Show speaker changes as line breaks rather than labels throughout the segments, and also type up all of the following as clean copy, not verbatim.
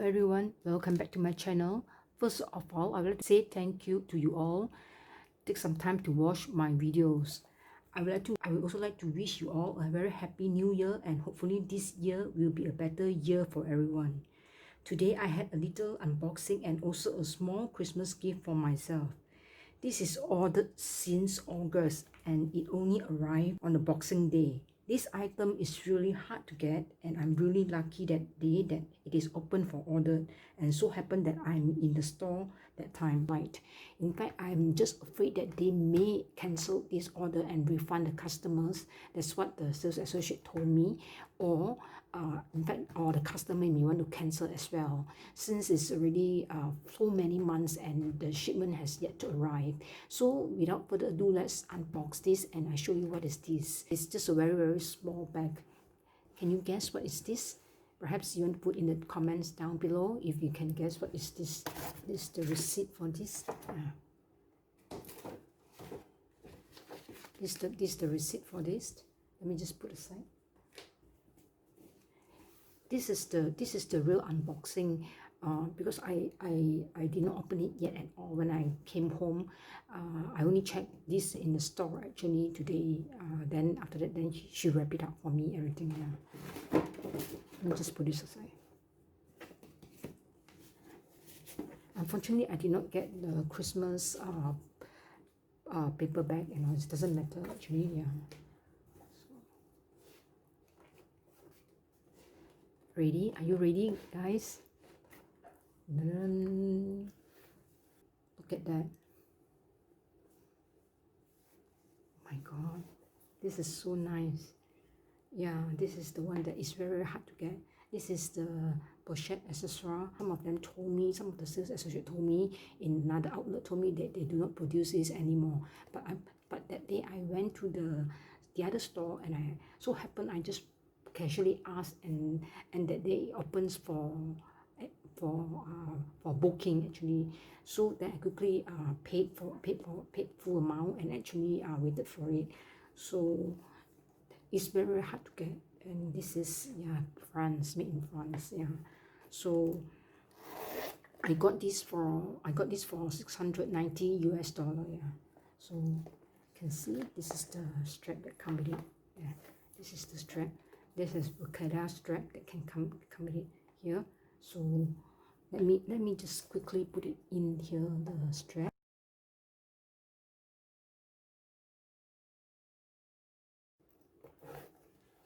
everyone, welcome back to my channel. First of all, I would like to say thank you to you all. Take some time to watch my videos. I would also like to wish you all a very happy new year, and hopefully this year will be a better year for everyone. Today I had a little unboxing and also a small Christmas gift for myself. This is ordered since August and it only arrived on the Boxing Day. This item is really hard to get, and I'm really lucky that day that it is open for order, and so happened that I'm in the store that time. Right. In fact, I'm just afraid that they may cancel this order and refund the customers. That's what the sales associate told me. Or in fact, or the customer may want to cancel as well, since it's already so many months and the shipment has yet to arrive. So without further ado, let's unbox this and I show you what is this. It's just a very small bag. Can you guess what is this? Perhaps you want to put in the comments down below if you can guess what is this. This is the receipt for this. This is the receipt for this. Let me just put aside. This is the real unboxing, because I did not open it yet at all when I came home. I only checked this in the store actually today. Then after that, then she wrapped it up for me, everything. Yeah. Let me just put this aside. Unfortunately, I did not get the Christmas paper bag. You know, it doesn't matter actually. Yeah. Ready? Are you ready, guys? Look at that. Oh my god, this is so nice. Yeah, this is the one that is very hard to get. This is the pochette accessoire. Some of them told me, some of the sales associate told me in another outlet told me that they do not produce this anymore. But that day I went to the other store, and I so happened I just casually asked, and that day opens for booking actually. So then I quickly paid full amount and actually waited for it. So it's very hard to get, and this is France, made in France. Yeah. So I got this for $690 US. Yeah. So you can see this is the strap that comes with it. Yeah. This is the strap. This is Wakada strap that can come with it here. So let me just quickly put it in here, the strap.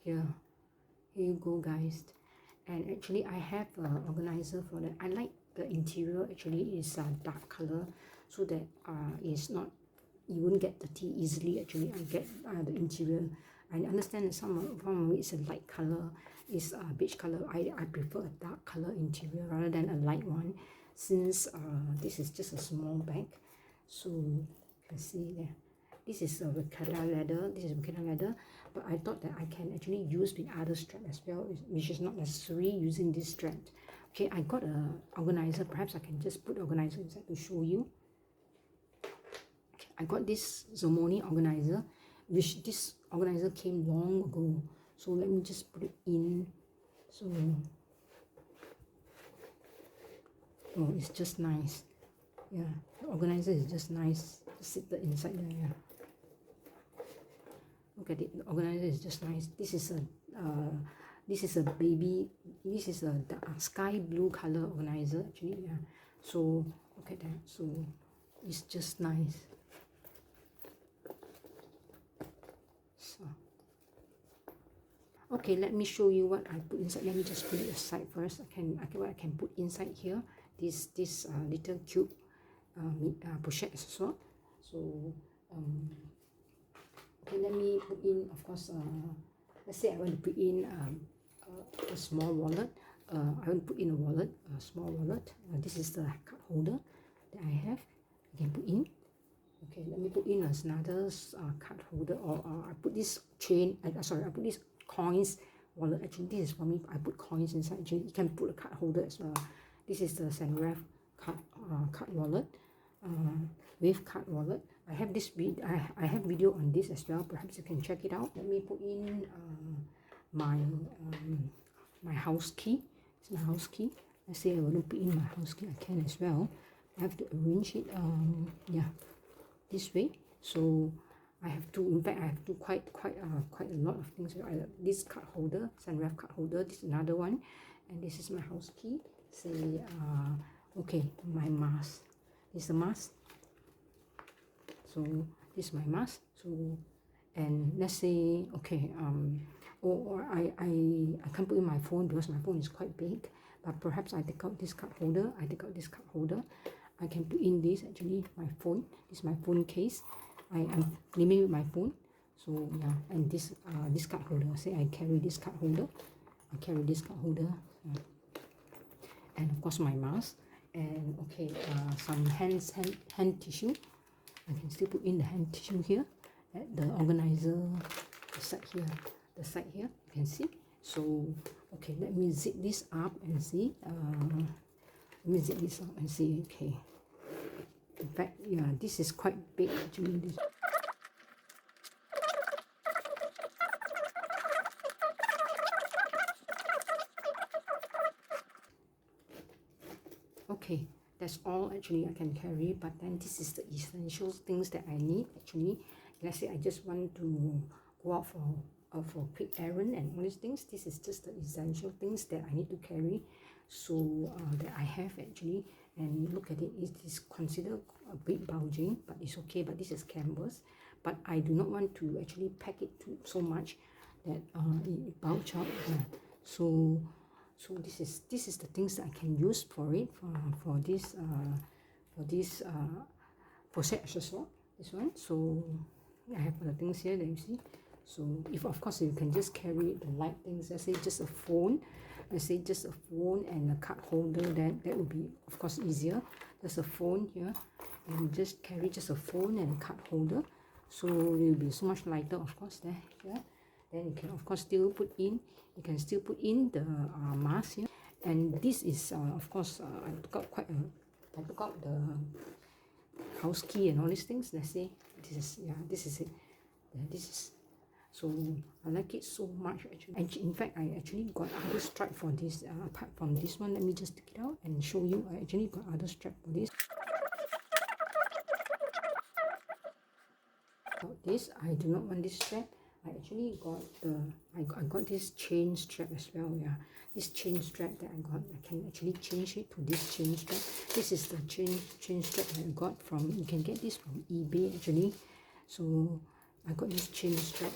Here you go, guys. And actually I have an organizer for that. I like the interior actually is a dark color, so that it's not, you won't get dirty easily. Actually I get the interior. I understand that some of it is a light color, is a beige color. I prefer a dark color interior rather than a light one, since this is just a small bag. So you can see there. This is a Wakada leather. This is Wakada leather, but I thought that I can actually use with other strap as well, which is not necessary using this strap. Okay, I got a organizer. Perhaps I can just put the organizer inside to show you. Okay, I got this Zomoni organizer, which this organizer came long ago. So let me just put it in. So oh, it's just nice. Yeah, the organizer is just nice. Just sit inside there. Yeah. Look at it. The organizer is just nice. This is a sky blue color organizer actually. Yeah. So look at that. So it's just nice. So okay, let me show you what I put inside. Let me just put it aside first. What I can put inside here. This little cube pochette accessoire. So okay, let me put in, of course, let's say I want to put in a small wallet. I want to put in a wallet, a small wallet. This is the card holder that I have. I can put in. Okay, let me put in another card holder, or I put this chain. Sorry, I put this coins wallet. Actually, this is for me. I put coins inside. Actually, you can put a card holder as well. This is the Sanref card wallet. With card wallet. I have this I have video on this as well. Perhaps you can check it out. Let me put in my house key. It's my house key. let's say I want to put in my house key, I can as well. I have to arrange it yeah, this way. So I have to, in fact I have to quite a lot of things. This card holder, sunref card holder, this is another one, and this is my house key. Say okay, my mask. This is a mask. So this is my mask. So, and let's say okay, or I can't put in my phone because my phone is quite big, but perhaps I take out this card holder. I can put in this, actually my phone. This is my phone case. I am naming with my phone. So yeah, and this card holder. Say I carry this card holder. And of course my mask. And okay, some hand tissue. I can still put in the hand tissue here at the organizer, the side here. You can see. So okay, let me zip this up and see. Okay. In fact, yeah, this is quite big actually. This. Okay, that's all actually I can carry, but then this is the essential things that I need actually. Let's say I just want to go out for a quick errand and all these things. This is just the essential things that I need to carry. So that I have actually, and look at it, it is considered a bit bulging, but it's okay. But this is canvas, but I do not want to actually pack it so much that it bulge up. So this is the things that I can use for it for this pochette accessoire. This one. So I have the things here that you see. So if of course you can just carry the light things, let's say just a phone. Let's say just a phone and a card holder, that would be of course easier. There's a phone here, and just carry just a phone and a card holder, so it will be so much lighter of course there. Yeah, then you can of course still put in the mask here. And this is of course I took out the house key and all these things. Let's say this is it. This is. So I like it so much actually. And in fact, I actually got other strap for this. Apart from this one, let me just take it out and show you. I actually got other strap for this. About this, I do not want this strap. I actually got I got this chain strap as well. Yeah, this chain strap that I got, I can actually change it to this chain strap. This is the chain strap that I got from. You can get this from eBay actually. So I got this chain strap,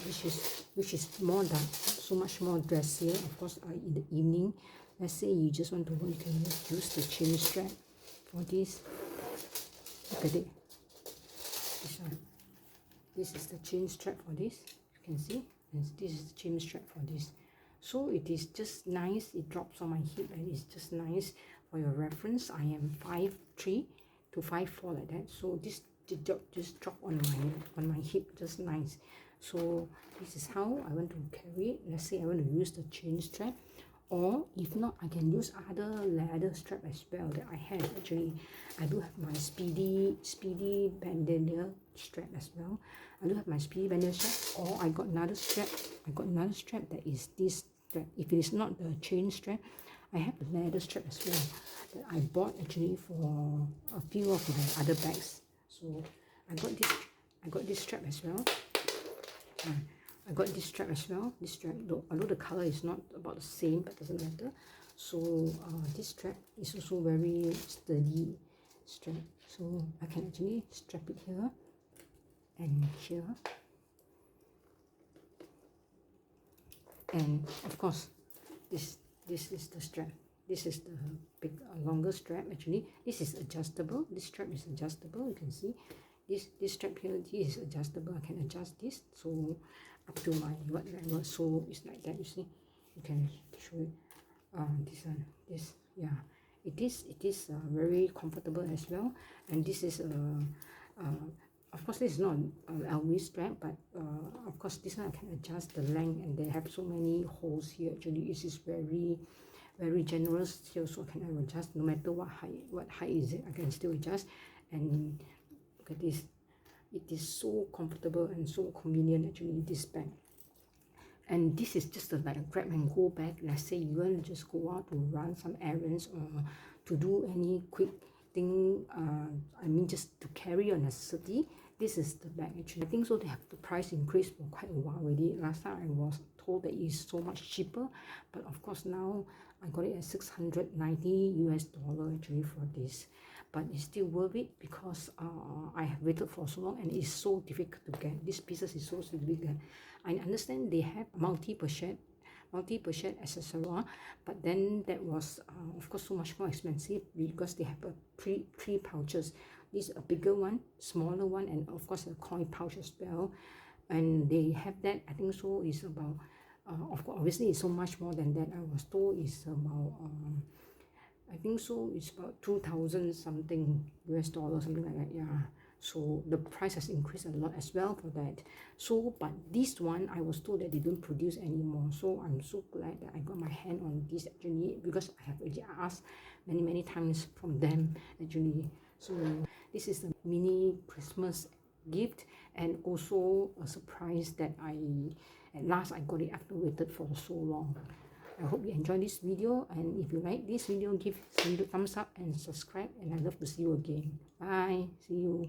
which is more dark, so much more dressier. Of course, in the evening, let's say you just want to you can use the chain strap for this. Look at it. This one. This is the chain strap for this. You can see, and this is the chain strap for this. So it is just nice. It drops on my hip, and it's just nice for your reference. I am 5'3" to 5'4" like that. So this just drop on my hip, just nice. So this is how I want to carry it. Let's say I want to use the chain strap, or if not, I can use other leather strap as well that I have actually. I do have my speedy bandana strap as well. I do have my speedy bandana strap, or I got another strap. That is this strap. If it is not the chain strap, I have the leather strap as well that I bought actually for a few of my other bags. So I got this strap as well. This strap, although the color is not about the same, but doesn't matter. So this strap is also very sturdy strap. So I can actually strap it here and here. And of course, this is the strap. This is the big longer strap actually. This is adjustable. This strap is adjustable. You can see this strap here. This is adjustable. I can adjust this so up to my whatever. So it's like that. You see, you can show it. It is very comfortable as well. And this is of course this is not an Louis strap, but of course this one I can adjust the length, and they have so many holes here. Actually, this is very generous here, so I can adjust no matter what height is it. I can still adjust. And look at this, it is so comfortable and so convenient actually, this bag. And this is just like a grab and go bag. Let's say you want to just go out to run some errands or to do any quick thing, I mean just to carry your necessity. This is the bag actually. I think so they have the price increase for quite a while already. Last time I was told that it's so much cheaper, but of course now I got it at $690 actually for this. But it's still worth it because I have waited for so long and it's so difficult to get. These pieces is so difficult. I understand they have multi-pochette accessory, but then that was of course so much more expensive because they have a three pouches. This a bigger one, smaller one, and of course a coin pouch as well. And they have that, I think so is about of course obviously it's so much more than that. I was told it's about I think so it's about 2,000 something US dollar, something like that. Yeah, so the price has increased a lot as well for that. So but this one I was told that they don't produce anymore, so I'm so glad that I got my hand on this actually, because I have already asked many times from them actually. So this is a mini Christmas gift and also a surprise that at last I got it after waited for so long. I hope you enjoyed this video, and if you like this video, give this video a thumbs up and subscribe, and I love to see you again. Bye. See you.